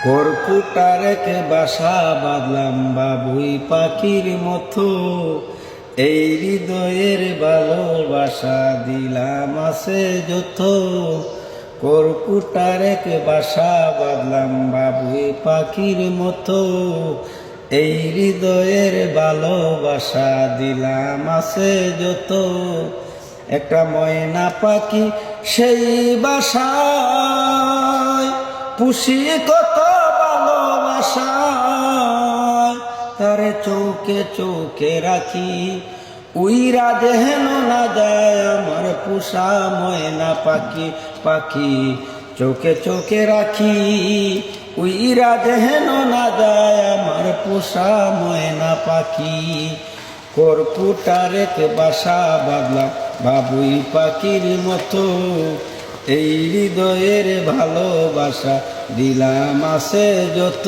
কর্কুটার এক বাসা বাঁধলাম বাবুই পাখির মতো, এই হৃদয়ের ভালোবাসা দিলাম আছে যত। কর্কুটার এক বাসা বাঁধলাম বাবুই পাখির মতো, এই হৃদয়ের ভালোবাসা দিলাম আছে যত। একটা ময়না পাখি সেই বাসায় পুষি কত ভালোবাসা, তারে চৌকে চৌকে রাখি উইরা যেন না যায় আমার পুষা ময়না পাখি। পাখি চৌকে চৌকে রাখি উইরা যেন না যায় আমার পুষা ময়না পাখি। কর্কুটার এক বাসা বাঁধলাম বাবুই পাখির মতো, এই হৃদয়ের ভালোবাসা দিলাম আছে যত।